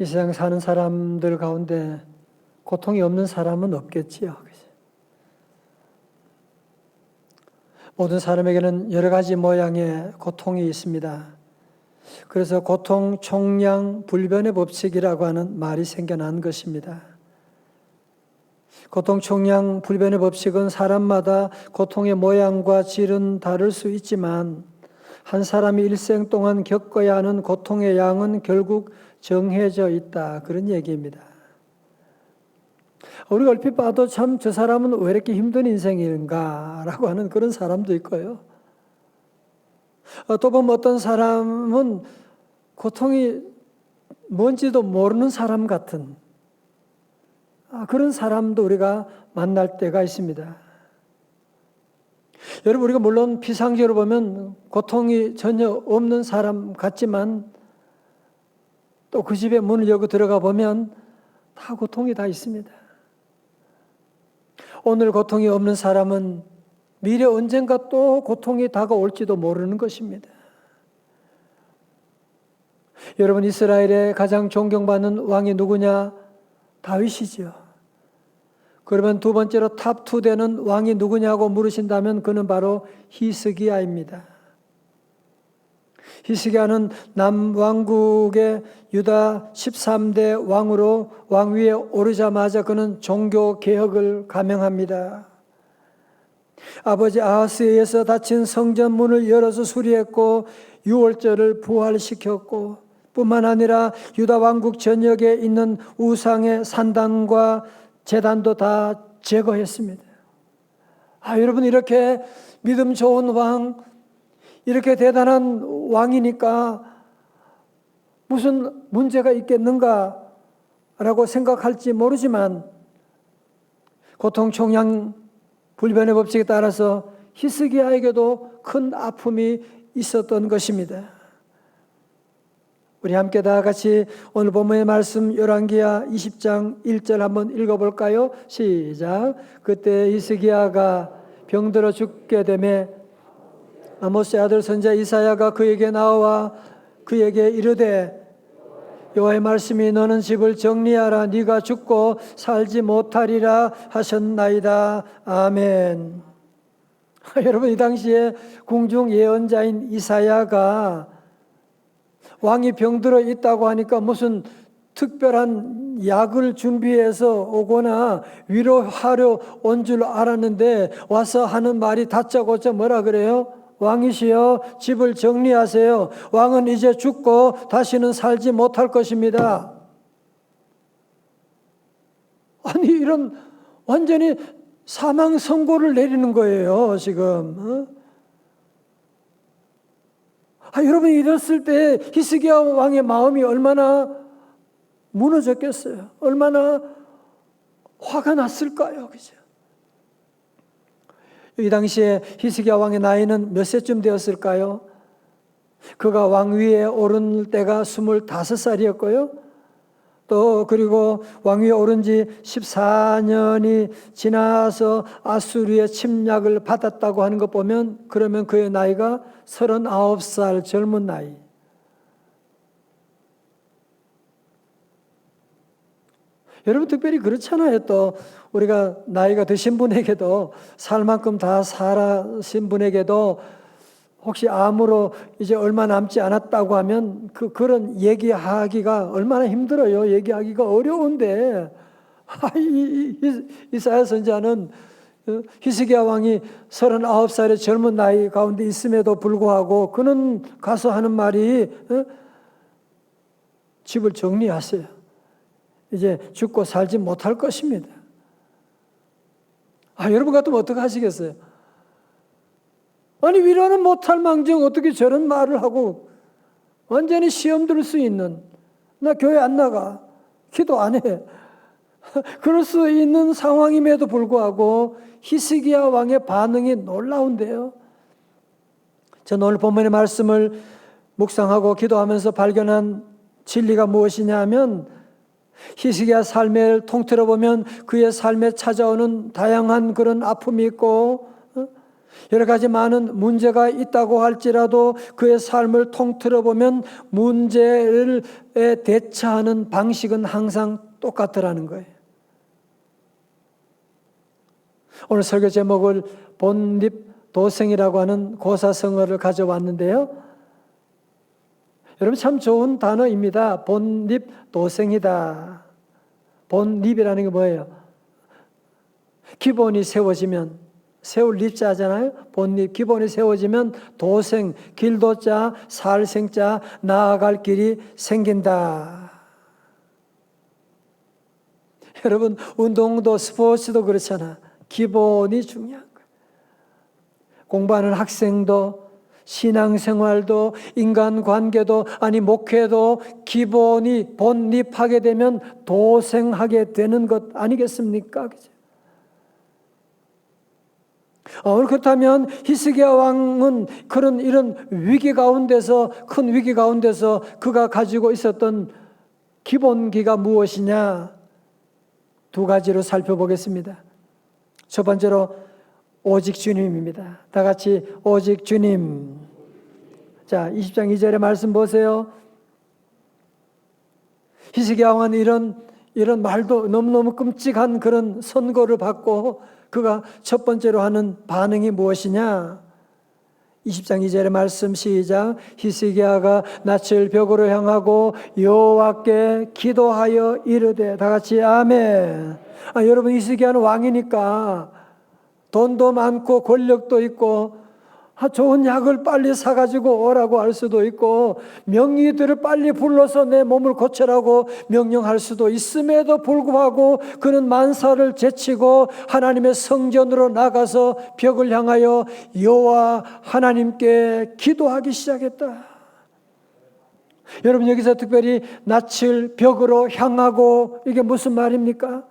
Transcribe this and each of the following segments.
이 세상 사는 사람들 가운데 고통이 없는 사람은 없겠지요. 모든 사람에게는 여러 가지 모양의 고통이 있습니다. 그래서 고통 총량 불변의 법칙이라고 하는 말이 생겨난 것입니다. 고통 총량 불변의 법칙은 사람마다 고통의 모양과 질은 다를 수 있지만 한 사람이 일생 동안 겪어야 하는 고통의 양은 결국 정해져 있다. 그런 얘기입니다. 우리가 얼핏 봐도 참 저 사람은 왜 이렇게 힘든 인생인가 라고 하는 그런 사람도 있고요. 또 보면 어떤 사람은 고통이 뭔지도 모르는 사람 같은 그런 사람도 우리가 만날 때가 있습니다. 여러분, 우리가 물론 피상적으로 보면 고통이 전혀 없는 사람 같지만 또 그 집에 문을 열고 들어가 보면 다 고통이 다 있습니다. 오늘 고통이 없는 사람은 미래 언젠가 또 고통이 다가올지도 모르는 것입니다. 여러분, 이스라엘의 가장 존경받는 왕이 누구냐? 다윗이죠. 그러면 두 번째로 탑2 되는 왕이 누구냐고 물으신다면 그는 바로 히스기야입니다. 히스기야는 남왕국의 유다 13대 왕으로 왕위에 오르자마자 그는 종교개혁을 감행합니다. 아버지 아하스에 의해서 닫힌 성전 문을 열어서 수리했고 유월절을 부활시켰고 뿐만 아니라 유다 왕국 전역에 있는 우상의 산당과 제단도 다 제거했습니다. 여러분, 이렇게 믿음 좋은 왕, 이렇게 대단한 왕이니까 무슨 문제가 있겠는가라고 생각할지 모르지만 고통 총량 불변의 법칙에 따라서 히스기야에게도 큰 아픔이 있었던 것입니다. 우리 함께 다 같이 오늘 본문의 말씀 열왕기하 20장 1절 한번 읽어볼까요? 시작. 그때 히스기야가 병들어 죽게 되매 아모스의 아들 선지자 이사야가 그에게 나와 그에게 이르되 여호와의 말씀이 너는 집을 정리하라 네가 죽고 살지 못하리라 하셨나이다. 아멘. 여러분, 이 당시에 궁중 예언자인 이사야가 왕이 병들어 있다고 하니까 무슨 특별한 약을 준비해서 오거나 위로하려 온 줄 알았는데 와서 하는 말이 다짜고짜 뭐라 그래요? 왕이시여 집을 정리하세요. 왕은 이제 죽고 다시는 살지 못할 것입니다. 아니, 이런 완전히 사망 선고를 내리는 거예요, 지금. 여러분, 이랬을 때 히스기야 왕의 마음이 얼마나 무너졌겠어요? 얼마나 화가 났을까요? 그죠? 이 당시에 히스기야 왕의 나이는 몇 세쯤 되었을까요? 그가 왕위에 오른 때가 25살이었고요. 또 그리고 왕위에 오른 지 14년이 지나서 아수르의 침략을 받았다고 하는 것 보면 그러면 그의 나이가 39살 젊은 나이. 여러분, 특별히 그렇잖아요. 또 우리가 나이가 드신 분에게도 살 만큼 다 살아신 분에게도 혹시 암으로 이제 얼마 남지 않았다고 하면 그런 얘기하기가 얼마나 힘들어요. 얘기하기가 어려운데 이사야 선지자는 히스기야 왕이 39살의 젊은 나이 가운데 있음에도 불구하고 그는 가서 하는 말이 집을 정리하세요. 이제 죽고 살지 못할 것입니다. 여러분 같으면 어떻게 하시겠어요? 아니, 위로는 못할 망정 어떻게 저런 말을 하고 완전히 시험 들 수 있는, 나 교회 안 나가, 기도 안 해, 그럴 수 있는 상황임에도 불구하고 히스기야 왕의 반응이 놀라운데요. 저는 오늘 본문의 말씀을 묵상하고 기도하면서 발견한 진리가 무엇이냐 하면 히스기야 삶을 통틀어 보면 그의 삶에 찾아오는 다양한 그런 아픔이 있고 여러 가지 많은 문제가 있다고 할지라도 그의 삶을 통틀어 보면 문제에 대처하는 방식은 항상 똑같더라는 거예요. 오늘 설교 제목을 본립도생이라고 하는 고사성어를 가져왔는데요. 여러분 참 좋은 단어입니다. 본립도생이다. 본립이라는 게 뭐예요? 기본이 세워지면, 세울 립자잖아요. 본립, 기본이 세워지면 도생, 길도자, 살생자, 나아갈 길이 생긴다. 여러분 운동도 스포츠도 그렇잖아. 기본이 중요한 거예요. 공부하는 학생도 신앙생활도 인간관계도 아니 목회도 기본이 본립하게 되면 도생하게 되는 것 아니겠습니까? 그죠? 그렇다면 히스기야 왕은 이런 위기 가운데서 큰 위기 가운데서 그가 가지고 있었던 기본기가 무엇이냐? 두 가지로 살펴보겠습니다. 첫 번째로 오직 주님입니다. 다 같이 오직 주님. 자, 20장 2절의 말씀 보세요. 히스기야 왕은 이런 말도 너무너무 끔찍한 그런 선고를 받고 그가 첫 번째로 하는 반응이 무엇이냐? 20장 2절의 말씀 시작. 히스기야가 낯을 벽으로 향하고 여호와께 기도하여 이르되, 다 같이 아멘. 여러분 히스기야는 왕이니까 돈도 많고 권력도 있고 좋은 약을 빨리 사가지고 오라고 할 수도 있고 명의들을 빨리 불러서 내 몸을 고쳐라고 명령할 수도 있음에도 불구하고 그는 만사를 제치고 하나님의 성전으로 나가서 벽을 향하여 여호와 하나님께 기도하기 시작했다. 여러분 여기서 특별히 낯을 벽으로 향하고 이게 무슨 말입니까?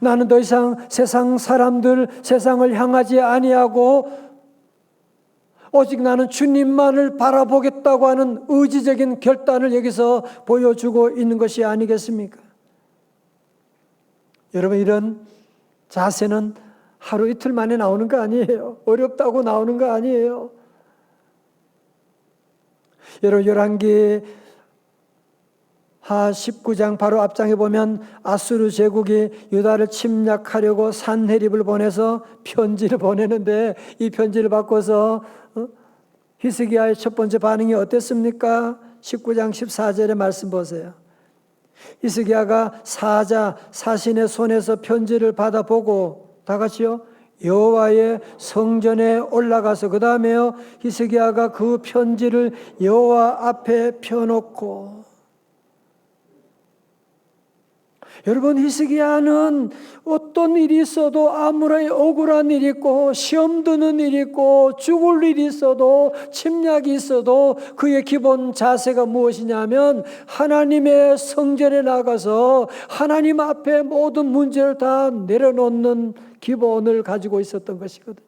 나는 더 이상 세상 사람들, 세상을 향하지 아니하고 오직 나는 주님만을 바라보겠다고 하는 의지적인 결단을 여기서 보여주고 있는 것이 아니겠습니까? 여러분 이런 자세는 하루 이틀 만에 나오는 거 아니에요. 어렵다고 나오는 거 아니에요. 여러분 열왕기 하 19장 바로 앞장에 보면 아수르 제국이 유다를 침략하려고 산헤립을 보내서 편지를 보내는데 이 편지를 받고서 히스기야의 첫 번째 반응이 어땠습니까? 19장 14절의 말씀 보세요. 히스기야가 사신의 손에서 편지를 받아보고 다 같이요. 여호와의 성전에 올라가서 그 다음에요. 히스기야가 그 편지를 여호와 앞에 펴놓고 여러분 히스기야는 어떤 일이 있어도 아무리 억울한 일이 있고 시험 드는 일이 있고 죽을 일이 있어도 침략이 있어도 그의 기본 자세가 무엇이냐면 하나님의 성전에 나가서 하나님 앞에 모든 문제를 다 내려놓는 기본을 가지고 있었던 것이거든요.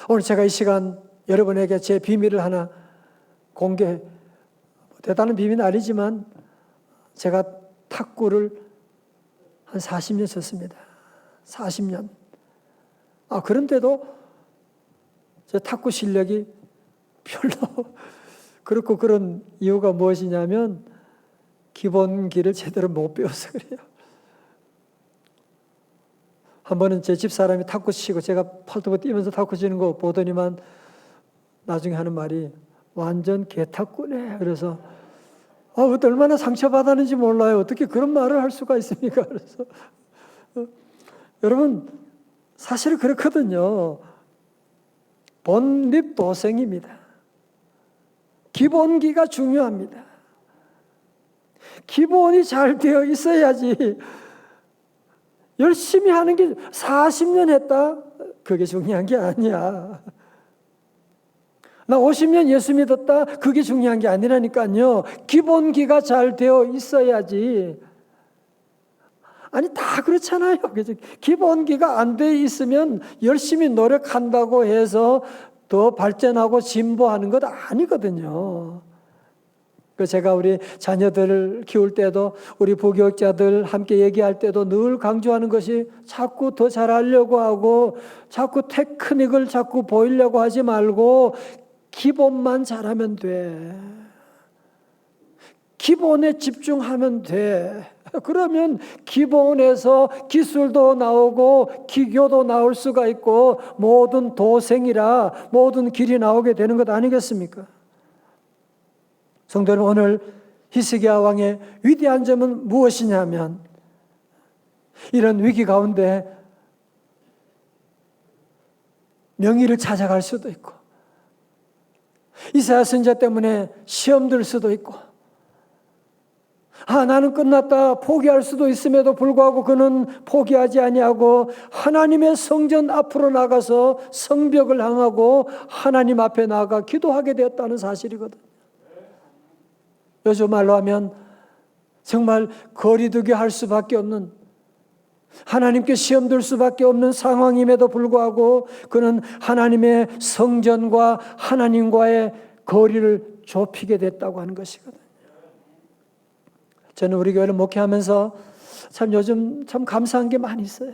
오늘 제가 이 시간 여러분에게 제 비밀을 하나 공개, 대단한 비밀은 아니지만 제가 탁구를 한 40년 쳤습니다. 40년. 그런데도 제 탁구 실력이 별로 그렇고 그런 이유가 무엇이냐면 기본기를 제대로 못 배워서 그래요. 한 번은 제 집사람이 탁구 치고 제가 팔도보 뛰면서 탁구 치는 거 보더니만 나중에 하는 말이 완전 개탁구네. 그래서 얼마나 상처받았는지 몰라요. 어떻게 그런 말을 할 수가 있습니까? 그래서 여러분 사실 그렇거든요. 본립도생입니다. 기본기가 중요합니다. 기본이 잘 되어 있어야지 열심히 하는 게 40년 했다? 그게 중요한 게 아니야. 나 50년 예수 믿었다? 그게 중요한 게 아니라니까요. 기본기가 잘 되어 있어야지. 아니 다 그렇잖아요. 기본기가 안 돼 있으면 열심히 노력한다고 해서 더 발전하고 진보하는 것 아니거든요. 제가 우리 자녀들을 키울 때도 우리 부교육자들 함께 얘기할 때도 늘 강조하는 것이 자꾸 더 잘하려고 하고 자꾸 테크닉을 자꾸 보이려고 하지 말고 기본만 잘하면 돼. 기본에 집중하면 돼. 그러면 기본에서 기술도 나오고 기교도 나올 수가 있고 모든 도생이라 모든 길이 나오게 되는 것 아니겠습니까? 성도 여러분, 오늘 히스기야 왕의 위대한 점은 무엇이냐면 이런 위기 가운데 명의를 찾아갈 수도 있고 이사야 선지자 때문에 시험 들 수도 있고 나는 끝났다 포기할 수도 있음에도 불구하고 그는 포기하지 아니하고 하나님의 성전 앞으로 나가서 성벽을 향하고 하나님 앞에 나가 기도하게 되었다는 사실이거든요. 요즘 말로 하면 정말 거리두기 할 수밖에 없는 하나님께 시험 들 수밖에 없는 상황임에도 불구하고 그는 하나님의 성전과 하나님과의 거리를 좁히게 됐다고 하는 것이거든요. 저는 우리 교회를 목회하면서 참 요즘 참 감사한 게 많이 있어요.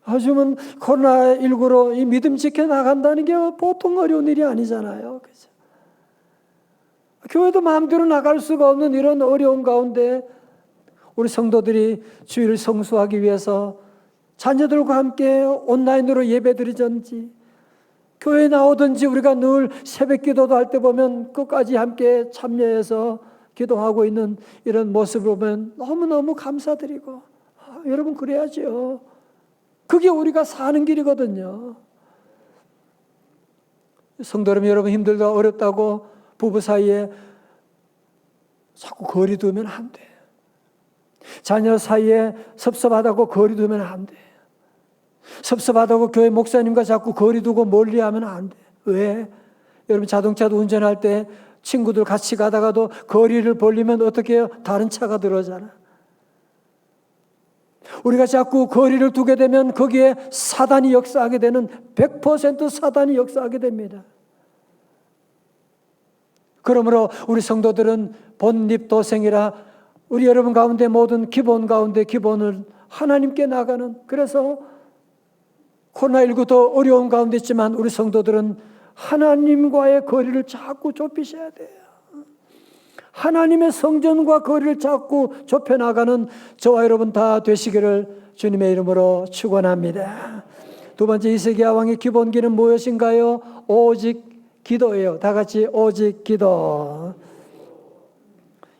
요즘은 코로나19로 이 믿음 지켜나간다는 게 보통 어려운 일이 아니잖아요. 그죠? 교회도 마음대로 나갈 수가 없는 이런 어려운 가운데 우리 성도들이 주일을 성수하기 위해서 자녀들과 함께 온라인으로 예배드리든지 교회에 나오든지 우리가 늘 새벽 기도도 할 때 보면 끝까지 함께 참여해서 기도하고 있는 이런 모습을 보면 너무너무 감사드리고 여러분 그래야죠. 그게 우리가 사는 길이거든요. 성도 여러분 힘들다 어렵다고 부부 사이에 자꾸 거리 두면 안 돼. 자녀 사이에 섭섭하다고 거리 두면 안 돼. 섭섭하다고 교회 목사님과 자꾸 거리 두고 멀리하면 안 돼. 왜? 여러분 자동차도 운전할 때 친구들 같이 가다가도 거리를 벌리면 어떻게 해요? 다른 차가 들어오잖아. 우리가 자꾸 거리를 두게 되면 거기에 사단이 역사하게 되는 100% 사단이 역사하게 됩니다. 그러므로 우리 성도들은 본립도생이라 우리 여러분 가운데 모든 기본 가운데 기본을 하나님께 나가는, 그래서 코로나19도 어려운 가운데 있지만 우리 성도들은 하나님과의 거리를 자꾸 좁히셔야 돼요. 하나님의 성전과 거리를 자꾸 좁혀나가는 저와 여러분 다 되시기를 주님의 이름으로 축원합니다. 두 번째 히스기야 왕의 기본기는 무엇인가요? 오직 기도예요. 다 같이 오직 기도.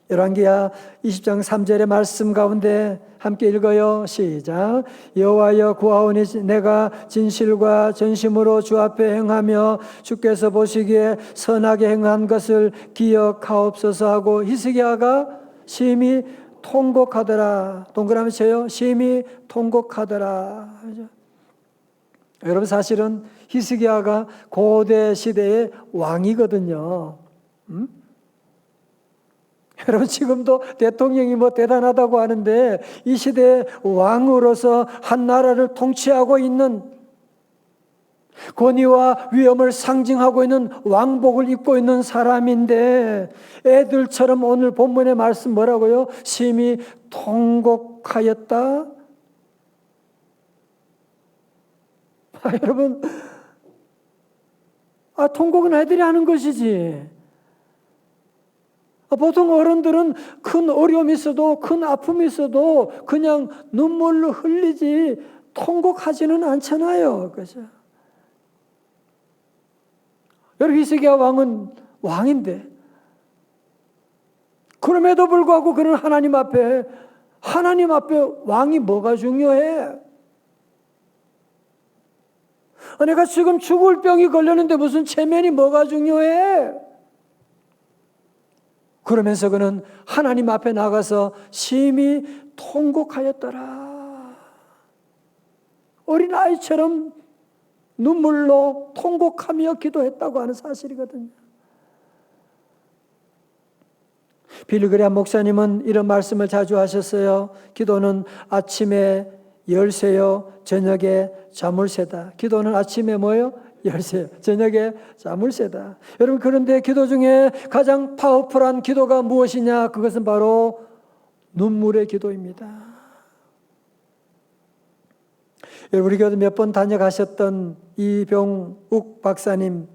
열왕기야 20장 3절의 말씀 가운데 함께 읽어요. 시작. 여호와여 구하오니 내가 진실과 전심으로 주 앞에 행하며 주께서 보시기에 선하게 행한 것을 기억하옵소서 하고 히스기야가 심히 통곡하더라. 동그라미 쳐요. 심히 통곡하더라. 여러분 사실은 히스기야가 고대 시대의 왕이거든요. 여러분 지금도 대통령이 대단하다고 하는데 이 시대의 왕으로서 한 나라를 통치하고 있는, 권위와 위엄을 상징하고 있는 왕복을 입고 있는 사람인데 애들처럼 오늘 본문의 말씀 뭐라고요? 심히 통곡하였다. 여러분 통곡은 애들이 하는 것이지. 보통 어른들은 큰 어려움이 있어도 큰 아픔이 있어도 그냥 눈물로 흘리지 통곡하지는 않잖아요. 그죠? 여러분 히스기야 왕은 왕인데 그럼에도 불구하고 그는 하나님 앞에 왕이 뭐가 중요해? 내가 지금 죽을 병이 걸렸는데 무슨 체면이 뭐가 중요해? 그러면서 그는 하나님 앞에 나가서 심히 통곡하였더라. 어린아이처럼 눈물로 통곡하며 기도했다고 하는 사실이거든요. 빌리그레암 목사님은 이런 말씀을 자주 하셨어요. 기도는 아침에 열쇠요, 저녁에 자물쇠다. 기도는 아침에 뭐요? 열쇠, 저녁에 자물쇠다. 여러분, 그런데 기도 중에 가장 파워풀한 기도가 무엇이냐? 그것은 바로 눈물의 기도입니다. 여러분, 우리 교회 몇 번 다녀가셨던 이병욱 박사님,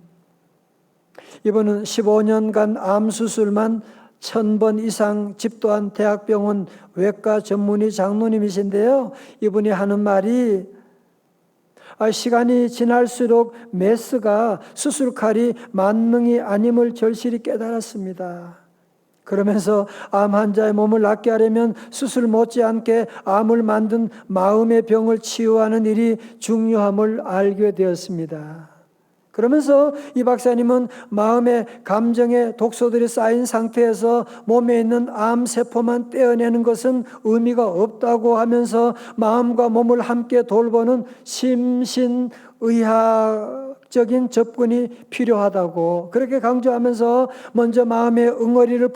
이분은 15년간 암 수술만 1000번 이상 집도한 대학병원 외과 전문의 장로님이신데요, 이분이 하는 말이 시간이 지날수록 메스가 수술칼이 만능이 아님을 절실히 깨달았습니다. 그러면서 암 환자의 몸을 낫게 하려면 수술 못지않게 암을 만든 마음의 병을 치유하는 일이 중요함을 알게 되었습니다. 그러면서 이 박사님은 마음의 감정의 독소들이 쌓인 상태에서 몸에 있는 암세포만 떼어내는 것은 의미가 없다고 하면서 마음과 몸을 함께 돌보는 심신의학적인 접근이 필요하다고 그렇게 강조하면서 먼저 마음의 응어리를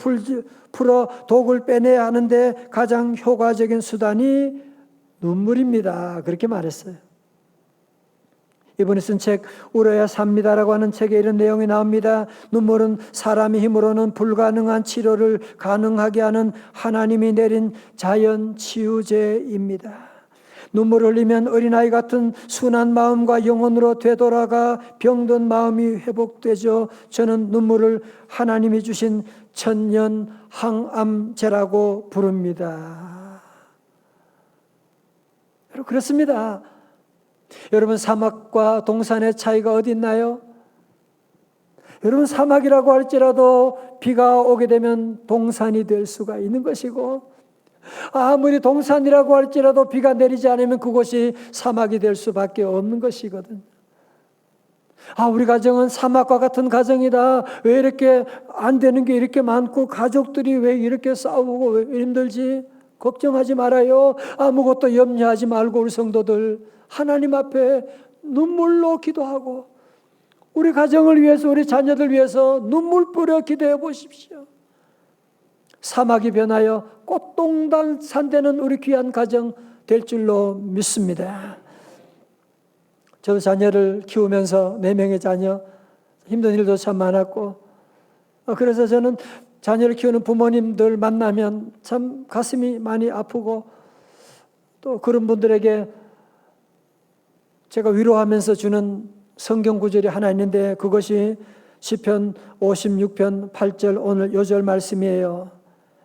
풀어 독을 빼내야 하는데 가장 효과적인 수단이 눈물입니다. 그렇게 말했어요. 이분이 쓴 책 울어야 삽니다라고 하는 책에 이런 내용이 나옵니다. 눈물은 사람의 힘으로는 불가능한 치료를 가능하게 하는 하나님이 내린 자연 치유제입니다. 눈물을 흘리면 어린아이 같은 순한 마음과 영혼으로 되돌아가 병든 마음이 회복되죠. 저는 눈물을 하나님이 주신 천년 항암제라고 부릅니다. 여러분, 그렇습니다. 여러분, 사막과 동산의 차이가 어디 있나요? 여러분, 사막이라고 할지라도 비가 오게 되면 동산이 될 수가 있는 것이고, 아무리 동산이라고 할지라도 비가 내리지 않으면 그곳이 사막이 될 수밖에 없는 것이거든요. 우리 가정은 사막과 같은 가정이다. 왜 이렇게 안 되는 게 이렇게 많고 가족들이 왜 이렇게 싸우고 왜 힘들지? 걱정하지 말아요. 아무것도 염려하지 말고 우리 성도들 하나님 앞에 눈물로 기도하고 우리 가정을 위해서 우리 자녀들 위해서 눈물 뿌려 기도해 보십시오. 사막이 변하여 꽃동산 산되는 우리 귀한 가정 될 줄로 믿습니다. 저도 자녀를 키우면서 4명의 자녀 힘든 일도 참 많았고 그래서 저는 자녀를 키우는 부모님들 만나면 참 가슴이 많이 아프고 또 그런 분들에게 제가 위로하면서 주는 성경 구절이 하나 있는데 그것이 시편 56편 8절 오늘 요절 말씀이에요.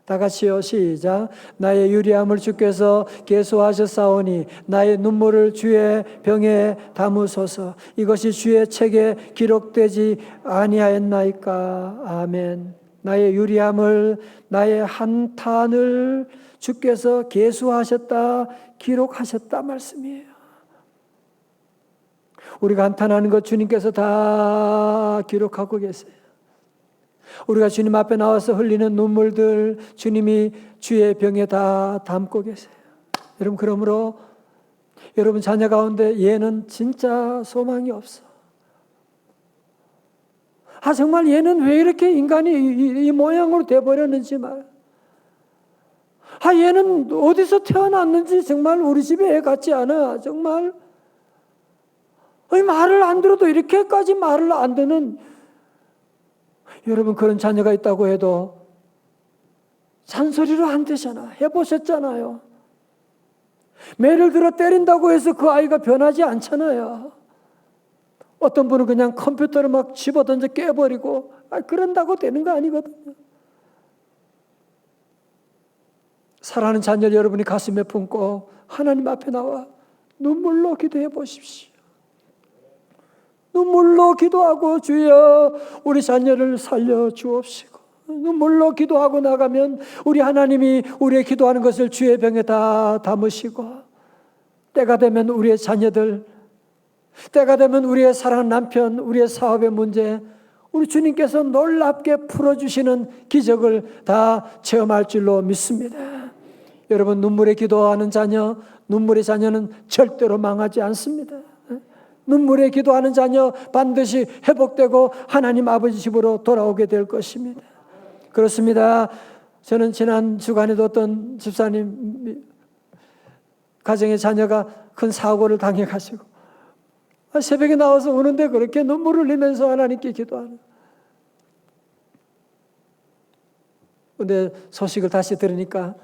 다 같이요, 시작. 나의 유리함을 주께서 계수하셨사오니 나의 눈물을 주의 병에 담으소서. 이것이 주의 책에 기록되지 아니하였나이까. 아멘. 나의 유리함을, 나의 한탄을 주께서 계수하셨다, 기록하셨다 말씀이에요. 우리가 한탄하는 것 주님께서 다 기록하고 계세요. 우리가 주님 앞에 나와서 흘리는 눈물들 주님이 주의 병에 다 담고 계세요. 여러분, 그러므로 여러분 자녀 가운데 얘는 진짜 소망이 없어. 정말 얘는 왜 이렇게 인간이 이 모양으로 돼버렸는지 말. 얘는 어디서 태어났는지 정말 우리 집에 애 같지 않아. 정말 말을 안 들어도 이렇게까지 말을 안 듣는 여러분, 그런 자녀가 있다고 해도 잔소리로 안 되잖아. 해보셨잖아요. 매를 들어 때린다고 해서 그 아이가 변하지 않잖아요. 어떤 분은 그냥 컴퓨터를 막 집어던져 깨버리고 그런다고 되는 거 아니거든요. 사랑하는 자녀를 여러분이 가슴에 품고 하나님 앞에 나와 눈물로 기도해 보십시오. 눈물로 기도하고 주여 우리 자녀를 살려 주옵시고 눈물로 기도하고 나가면 우리 하나님이 우리의 기도하는 것을 주의 병에 다 담으시고 때가 되면 우리의 자녀들, 때가 되면 우리의 사랑하는 남편, 우리의 사업의 문제 우리 주님께서 놀랍게 풀어주시는 기적을 다 체험할 줄로 믿습니다. 여러분, 눈물에 기도하는 자녀, 눈물의 자녀는 절대로 망하지 않습니다. 눈물에 기도하는 자녀 반드시 회복되고 하나님 아버지 집으로 돌아오게 될 것입니다. 그렇습니다. 저는 지난 주간에도 어떤 집사님 가정의 자녀가 큰 사고를 당해가지고 새벽에 나와서 우는데 그렇게 눈물을 흘리면서 하나님께 기도하는. 근데 소식을 다시 들으니까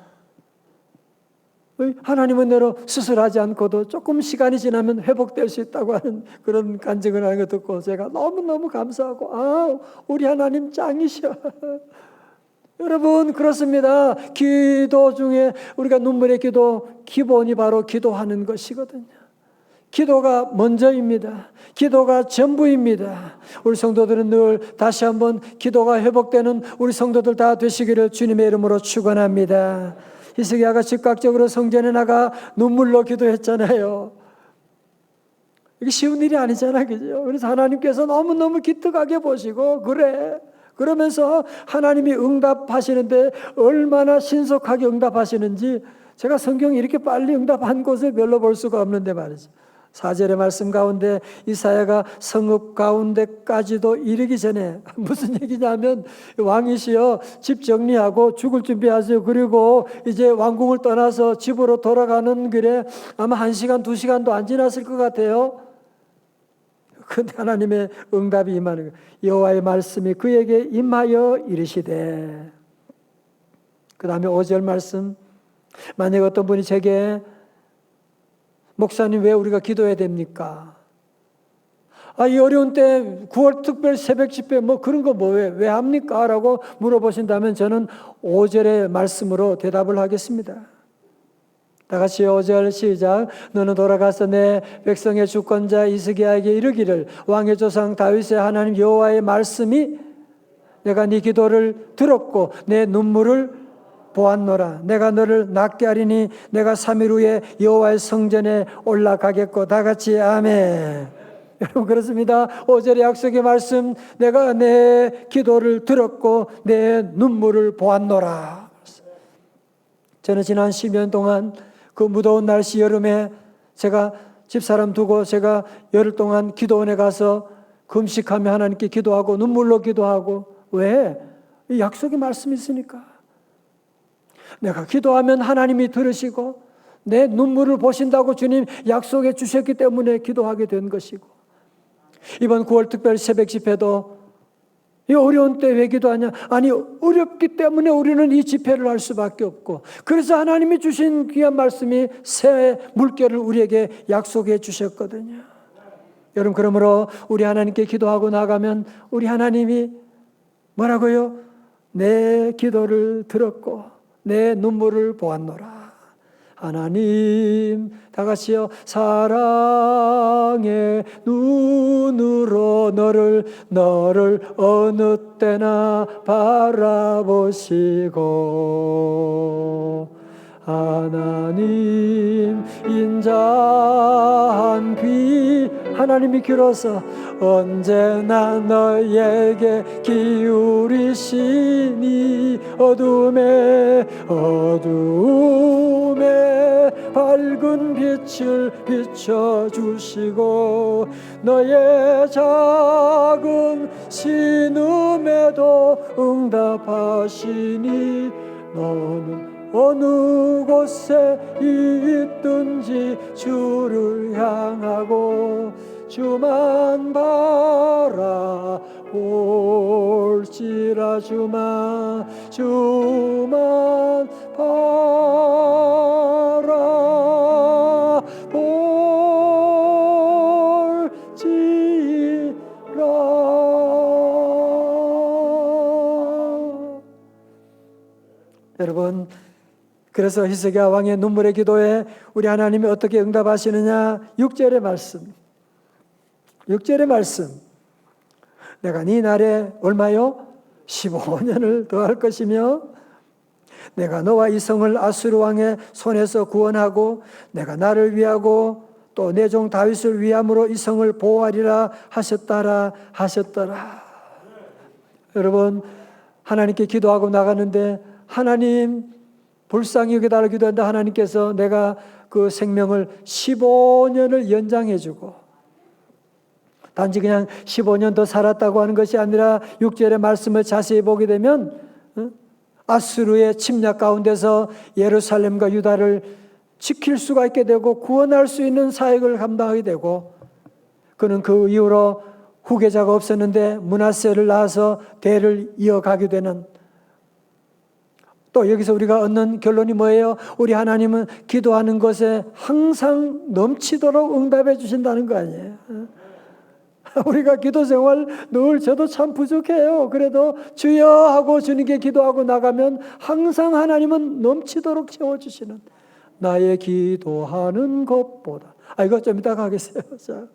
하나님은 너로 수술하지 않고도 조금 시간이 지나면 회복될 수 있다고 하는 그런 간증을 하는 거 듣고 제가 너무너무 감사하고 우리 하나님 짱이셔. 여러분 그렇습니다. 기도 중에 우리가 눈물의 기도 기본이 바로 기도하는 것이거든요. 기도가 먼저입니다. 기도가 전부입니다. 우리 성도들은 늘 다시 한번 기도가 회복되는 우리 성도들 다 되시기를 주님의 이름으로 축원합니다. 히스기야가 즉각적으로 성전에 나가 눈물로 기도했잖아요. 이게 쉬운 일이 아니잖아요. 그죠? 그래서 하나님께서 너무너무 기특하게 보시고 그러면서 하나님이 응답하시는데 얼마나 신속하게 응답하시는지 제가 성경이 이렇게 빨리 응답한 곳을 별로 볼 수가 없는데 말이죠. 4절의 말씀 가운데 이사야가 성읍 가운데까지도 이르기 전에 무슨 얘기냐면 왕이시여 집 정리하고 죽을 준비하세요. 그리고 이제 왕궁을 떠나서 집으로 돌아가는 길에 아마 1시간 2시간도 안 지났을 것 같아요. 근데 하나님의 응답이 임하는 거예요. 여호와의 말씀이 그에게 임하여 이르시되, 그 다음에 5절 말씀, 만약 어떤 분이 제게 목사님 왜 우리가 기도해야 됩니까? 이 어려운 때 9월 특별 새벽 집회 뭐 그런 거 왜 합니까? 라고 물어보신다면 저는 5절의 말씀으로 대답을 하겠습니다. 다 같이 5절 시작. 너는 돌아가서 내 백성의 주권자 히스기야에게 이르기를 왕의 조상 다윗의 하나님 여호와의 말씀이 내가 네 기도를 들었고 내 눈물을 보았노라. 내가 너를 낫게 하리니 내가 3일 후에 여호와의 성전에 올라가겠고. 다 같이 아멘. 여러분 그렇습니다. 5절의 약속의 말씀, 내가 내 기도를 들었고 내 눈물을 보았노라. 저는 지난 10년 동안 그 무더운 날씨 여름에 제가 집사람 두고 제가 열흘 동안 기도원에 가서 금식하며 하나님께 기도하고 눈물로 기도하고. 왜? 이 약속의 말씀이 있으니까. 내가 기도하면 하나님이 들으시고 내 눈물을 보신다고 주님 약속해 주셨기 때문에 기도하게 된 것이고, 이번 9월 특별 새벽 집회도 이 어려운 때 왜 기도하냐? 아니 어렵기 때문에 우리는 이 집회를 할 수밖에 없고, 그래서 하나님이 주신 귀한 말씀이 새 물결을 우리에게 약속해 주셨거든요. 여러분 그러므로 우리 하나님께 기도하고 나가면 우리 하나님이 뭐라고요? 내 기도를 들었고 내 눈물을 보았노라. 하나님 다 같이요. 사랑의 눈으로 너를 어느 때나 바라보시고, 하나님 인자한 귀 하나님이 길어서 언제나 너에게 기울이시니 어둠에 밝은 빛을 비춰주시고 너의 작은 신음에도 응답하시니 너는 어느 곳에 있든지 주를 향하고 주만 바라볼지라. 주만 바라볼지라. 여러분 그래서 히스기야 왕의 눈물의 기도에 우리 하나님이 어떻게 응답하시느냐? 6절의 말씀. 내가 네 날에 얼마요? 15년을 더할 것이며 내가 너와 이 성을 아수르 왕의 손에서 구원하고 내가 나를 위하고 또 내 종 다윗을 위함으로 이 성을 보호하리라 하셨더라. 여러분 하나님께 기도하고 나가는데 하나님 불쌍히 여겨달라고 기도한다. 하나님께서 내가 그 생명을 15년을 연장해 주고, 단지 그냥 15년 더 살았다고 하는 것이 아니라 6절의 말씀을 자세히 보게 되면 아수르의 침략 가운데서 예루살렘과 유다를 지킬 수가 있게 되고 구원할 수 있는 사역을 감당하게 되고, 그는 그 이후로 후계자가 없었는데 므낫세를 낳아서 대를 이어가게 되는, 또 여기서 우리가 얻는 결론이 뭐예요? 우리 하나님은 기도하는 것에 항상 넘치도록 응답해 주신다는 거 아니에요? 우리가 기도 생활 늘 저도 참 부족해요. 그래도 주여 하고 주님께 기도하고 나가면 항상 하나님은 넘치도록 채워주시는, 나의 기도하는 것보다. 이거 좀 이따 가겠어요. 자,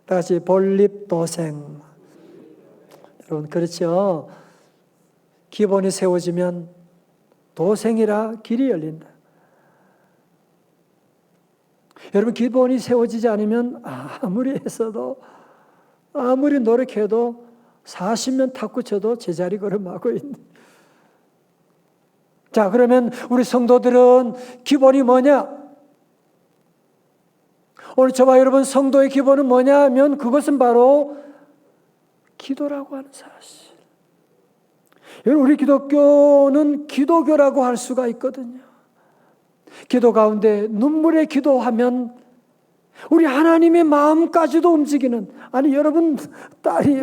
다시 본립도생. 여러분, 그렇죠? 기본이 세워지면 도생이라 길이 열린다. 여러분, 기본이 세워지지 않으면 아무리 했어도, 아무리 노력해도 40년 탁구 쳐도 제자리 걸음하고 있는. 자, 그러면 우리 성도들은 기본이 뭐냐? 오늘 저와 여러분, 성도의 기본은 뭐냐 하면 그것은 바로 기도라고 하는 사실. 우리 기독교는 기도교라고 할 수가 있거든요. 기도 가운데 눈물의 기도하면 우리 하나님의 마음까지도 움직이는, 아니 여러분, 딸이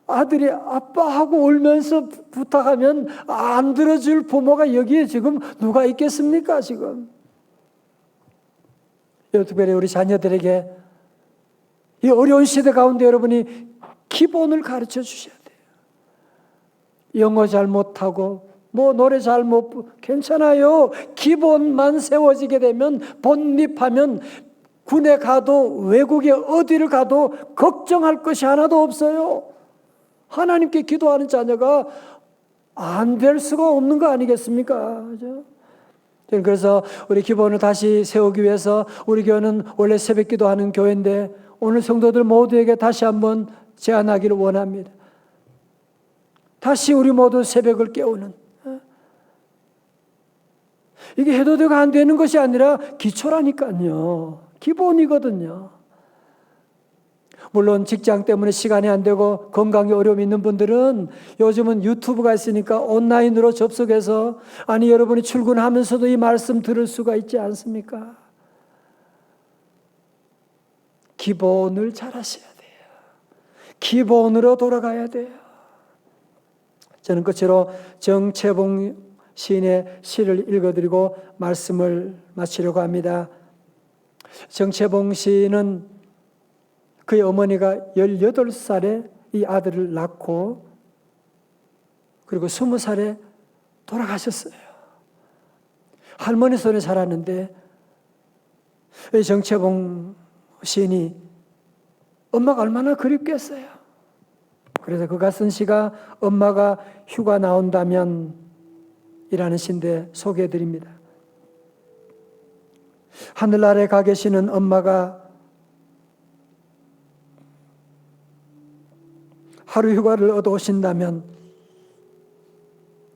아들이 아빠하고 울면서 부탁하면 안 들어줄 부모가 여기에 지금 누가 있겠습니까? 지금 특별히 우리 자녀들에게 이 어려운 시대 가운데 여러분이 기본을 가르쳐 주셔야 돼요. 영어 잘 못하고 노래 잘 못, 괜찮아요. 기본만 세워지게 되면, 본립하면 군에 가도 외국에 어디를 가도 걱정할 것이 하나도 없어요. 하나님께 기도하는 자녀가 안 될 수가 없는 거 아니겠습니까? 그죠? 그래서 우리 기본을 다시 세우기 위해서 우리 교회는 원래 새벽 기도하는 교회인데 오늘 성도들 모두에게 다시 한번 제안하기를 원합니다. 다시 우리 모두 새벽을 깨우는, 이게 해도 되고 안 되는 것이 아니라 기초라니까요. 기본이거든요. 물론 직장 때문에 시간이 안 되고 건강에 어려움이 있는 분들은 요즘은 유튜브가 있으니까 온라인으로 접속해서, 아니 여러분이 출근하면서도 이 말씀 들을 수가 있지 않습니까? 기본을 잘 하셔야 돼요. 기본으로 돌아가야 돼요. 저는 끝으로 정채봉 시인의 시를 읽어드리고 말씀을 마치려고 합니다. 정채봉 시인은 그의 어머니가 18살에 이 아들을 낳고 그리고 20살에 돌아가셨어요. 할머니 손에 자랐는데 이 정채봉 시인이 엄마가 얼마나 그립겠어요. 그래서 그가 쓴 시가 엄마가 휴가 나온다면 이라는 시인데 소개해드립니다. 하늘나라에 가 계시는 엄마가 하루 휴가를 얻어 오신다면,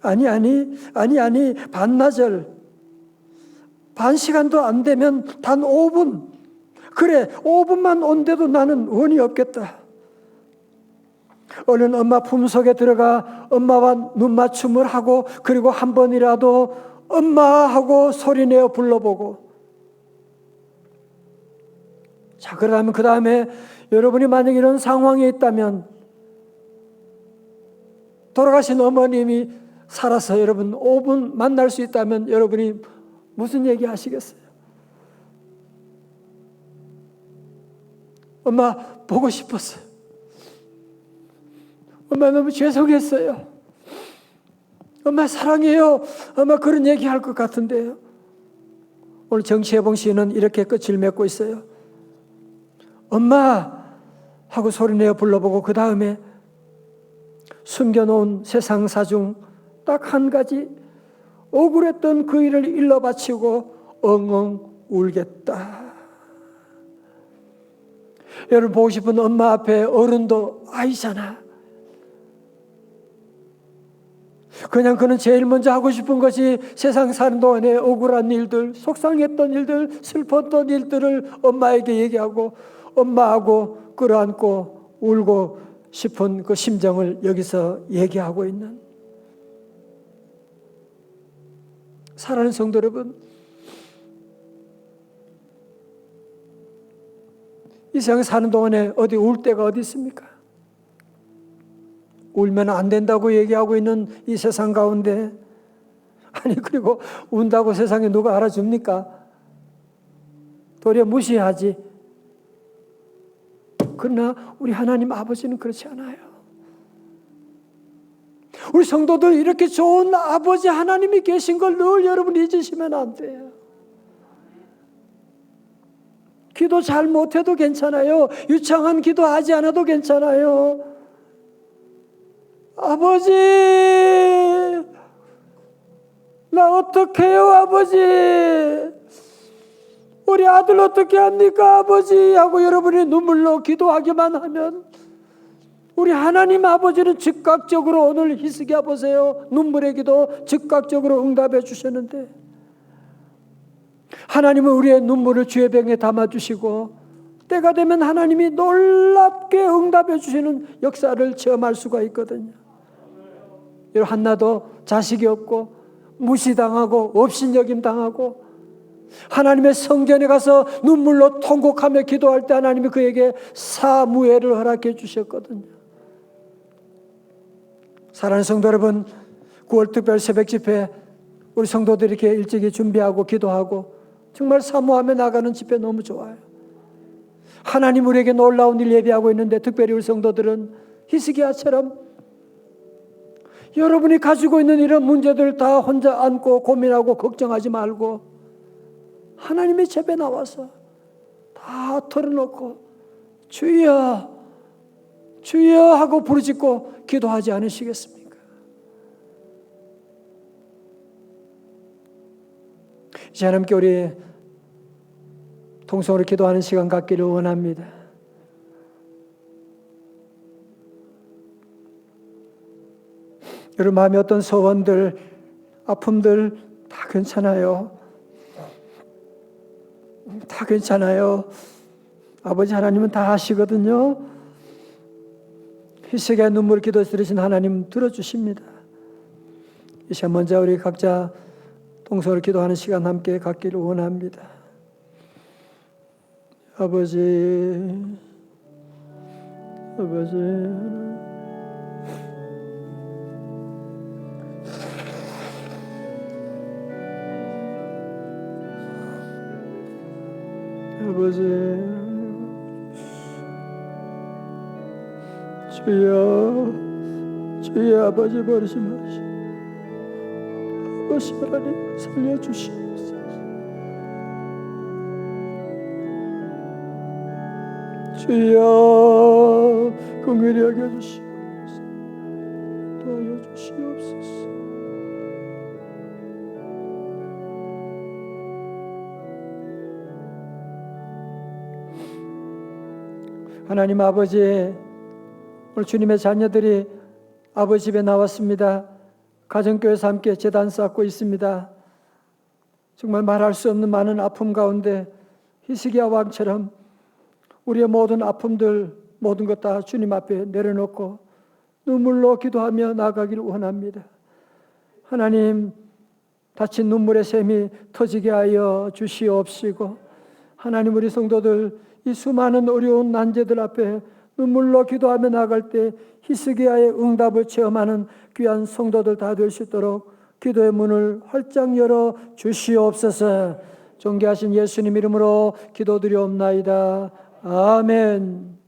아니 반나절, 반 시간도 안 되면 단 5분, 그래 5분만 온데도 나는 원이 없겠다. 얼른 엄마 품속에 들어가 엄마와 눈맞춤을 하고 그리고 한 번이라도 엄마 하고 소리내어 불러보고, 자, 그러면 그 다음에 여러분이 만약 이런 상황에 있다면, 돌아가신 어머님이 살아서 여러분 5분 만날 수 있다면 여러분이 무슨 얘기 하시겠어요? 엄마 보고 싶었어요. 엄마 너무 죄송했어요. 엄마 사랑해요. 엄마 그런 얘기 할 것 같은데요. 오늘 정채봉 씨는 이렇게 끝을 맺고 있어요. 엄마 하고 소리내어 불러보고 그 다음에 숨겨놓은 세상사 중 딱 한 가지, 억울했던 그 일을 일러 바치고 엉엉 울겠다. 여러분 보고 싶은 엄마 앞에 어른도 아이잖아. 그냥 그는 제일 먼저 하고 싶은 것이 세상 사는 동안에 억울한 일들, 속상했던 일들, 슬펐던 일들을 엄마에게 얘기하고 엄마하고 끌어안고 울고 싶은 그 심정을 여기서 얘기하고 있는 사랑하는 성도 여러분, 이 세상에 사는 동안에 어디 울 때가 어디 있습니까? 울면 안 된다고 얘기하고 있는 이 세상 가운데, 아니 그리고 운다고 세상에 누가 알아줍니까? 도리어 무시하지. 그러나 우리 하나님 아버지는 그렇지 않아요. 우리 성도들 이렇게 좋은 아버지 하나님이 계신 걸 늘 여러분 잊으시면 안 돼요. 기도 잘 못해도 괜찮아요. 유창한 기도하지 않아도 괜찮아요. 아버지, 나 어떡해요 아버지, 우리 아들 어떻게 합니까 아버지 하고 여러분이 눈물로 기도하기만 하면 우리 하나님 아버지는 즉각적으로, 오늘 히스기야 보세요, 눈물의 기도 즉각적으로 응답해 주셨는데, 하나님은 우리의 눈물을 주의 병에 담아주시고 때가 되면 하나님이 놀랍게 응답해 주시는 역사를 체험할 수가 있거든요. 한나도 자식이 없고 무시당하고 업신여김 당하고 하나님의 성전에 가서 눈물로 통곡하며 기도할 때 하나님이 그에게 사무엘을 허락해 주셨거든요. 사랑하는 성도 여러분, 9월 특별 새벽 집회 우리 성도들이 이렇게 일찍이 준비하고 기도하고 정말 사모하며 나가는 집회 너무 좋아요. 하나님 우리에게 놀라운 일 예비하고 있는데, 특별히 우리 성도들은 히스기야처럼 여러분이 가지고 있는 이런 문제들 다 혼자 안고 고민하고 걱정하지 말고 하나님의 집에 나와서 다 털어놓고 주여 주여 하고 부르짖고 기도하지 않으시겠습니까? 이제 하나님께 우리 통성으로 기도하는 시간 갖기를 원합니다. 여러분 마음에 어떤 소원들, 아픔들 다 괜찮아요. 다 괜찮아요. 아버지 하나님은 다 아시거든요. 히스기야 눈물 기도 들으신 하나님 들어주십니다. 이 시간 먼저 우리 각자 통성으로 기도하는 시간 함께 갖기를 원합니다. 아버지, 아버지, 아버지, 주여, 주여 아버지 버리지 마시고 아버지 하나님 살려주시옵소서. 주여 긍휼히 여겨주시옵소서. 도와주시옵소서. 하나님 아버지, 오늘 주님의 자녀들이 아버지 집에 나왔습니다. 가정교회에서 함께 제단 쌓고 있습니다. 정말 말할 수 없는 많은 아픔 가운데 히스기야 왕처럼 우리의 모든 아픔들, 모든 것 다 주님 앞에 내려놓고 눈물로 기도하며 나아가기를 원합니다. 하나님, 다친 눈물의 샘이 터지게 하여 주시옵시고, 하나님 우리 성도들 이 수많은 어려운 난제들 앞에 눈물로 기도하며 나갈 때 히스기야의 응답을 체험하는 귀한 성도들 다 될 수 있도록 기도의 문을 활짝 열어 주시옵소서. 존귀하신 예수님 이름으로 기도드리옵나이다. 아멘.